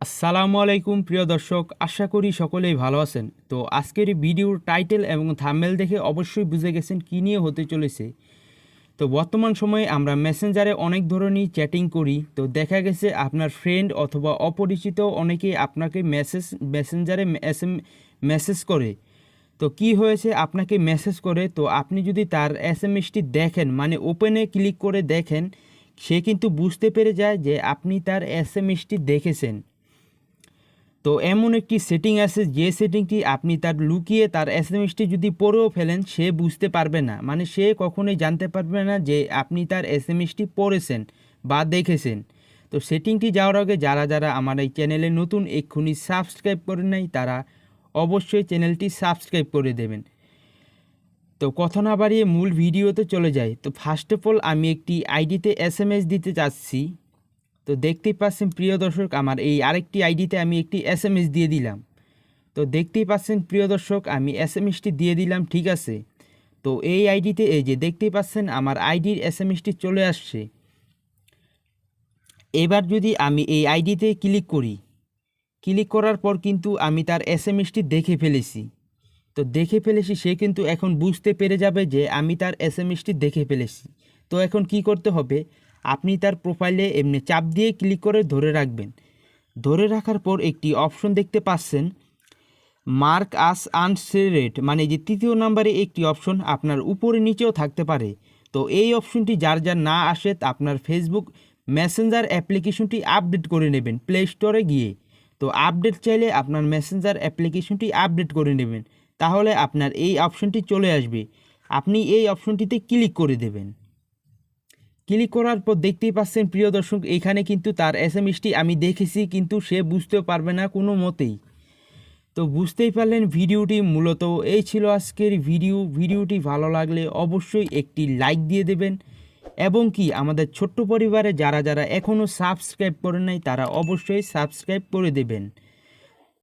আসসালামু আলাইকুম প্রিয় দর্শক, আশা করি সকলেই ভালো আছেন। তো আজকের ভিডিওর টাইটেল এবং থাম্বনেল দেখে অবশ্যই বুঝে গেছেন কী নিয়ে হতে চলেছে। তো বর্তমান সময়ে আমরা মেসেঞ্জারে অনেক ধরনের চ্যাটিং করি। তো দেখা গেছে আপনার ফ্রেন্ড অথবা অপরিচিত অনেকেই আপনাকে মেসেঞ্জারে মেসেজ করে। তো কি হয়েছে, আপনাকে মেসেজ করে, তো আপনি যদি তার এসএমএসটি দেখেন, মানে ওপেনে ক্লিক করে দেখেন, সে কিন্তু বুঝতে পেরে যায় যে আপনি তার এসএমএসটি দেখেছেন। তো এমন একটি সেটিং আছে, যে সেটিংটি আপনি তার লুকিয়ে তার এসএমএসটি যদি পড়েও ফেলেন, সে বুঝতে পারবে না, মানে সে কখনোই জানতে পারবে না যে আপনি তার এসএমএসটি পড়েছেন বা দেখেছেন। তো সেটিংটি যাওয়ার আগে যারা যারা আমার এই চ্যানেলে নতুন, এক্ষুনি সাবস্ক্রাইব করে নাই, তারা অবশ্যই চ্যানেলটি সাবস্ক্রাইব করে দেবেন। তো কথা না বাড়িয়ে মূল ভিডিওতে চলে যাই। তো ফার্স্ট অফ অল আমি একটি আইডিতে এসএমএস দিতে চাচ্ছি। তো দেখতেই পাচ্ছেন প্রিয় দর্শক, আমার এই আরেকটি আইডিতে আমি একটি এসএমএস দিয়ে দিলাম। তো দেখতেই পাচ্ছেন প্রিয় দর্শক, আমি এসএমএসটি দিয়ে দিলাম, ঠিক আছে। তো এই আইডিতে এই যে দেখতেই পাচ্ছেন আমার আইডির এসএমএসটি চলে আসছে। এবার যদি আমি এই আইডিতে ক্লিক করি, ক্লিক করার পর কিন্তু আমি তার এসএমএসটি দেখে ফেলেছি। তো দেখে ফেলেছি, সে কিন্তু এখন বুঝতে পেরে যাবে যে আমি তার এসএমএসটি দেখে ফেলেছি। তো এখন কি করতে হবে, আপনি তার প্রোফাইলে এমনি চাপ দিয়ে ক্লিক করে ধরে রাখবেন। ধরে রাখার পর একটি অপশন দেখতে পাচ্ছেন, মার্ক আস আনরেড, মানে যে তৃতীয় নম্বরে একটি অপশন আপনার উপরে নিচেও থাকতে পারে। তো এই অপশনটি যার যার না আসে, আপনার ফেসবুক মেসেঞ্জার অ্যাপ্লিকেশনটি আপডেট করে নেবেন প্লে স্টোরে গিয়ে। তো আপডেট চাইলে আপনার মেসেঞ্জার অ্যাপ্লিকেশনটি আপডেট করে নেবেন, তাহলে আপনার এই অপশনটি চলে আসবে। আপনি এই অপশনটিতে ক্লিক করে দেবেন। ক্লিক করার পর দেখতেই পাচ্ছেন প্রিয় দর্শক, এখানে কিন্তু তার এসএমএসটি আমি দেখেছি, কিন্তু সে বুঝতেও পারবে না কোনো মতেই। তো বুঝতেই পারলেন ভিডিওটি মূলত এই ছিল আজকের ভিডিওটি ভালো লাগলে অবশ্যই একটি লাইক দিয়ে দেবেন, এবং কি আমাদের ছোট্ট পরিবারে যারা যারা এখনও সাবস্ক্রাইব করেন নাই, তারা অবশ্যই সাবস্ক্রাইব করে দেবেন।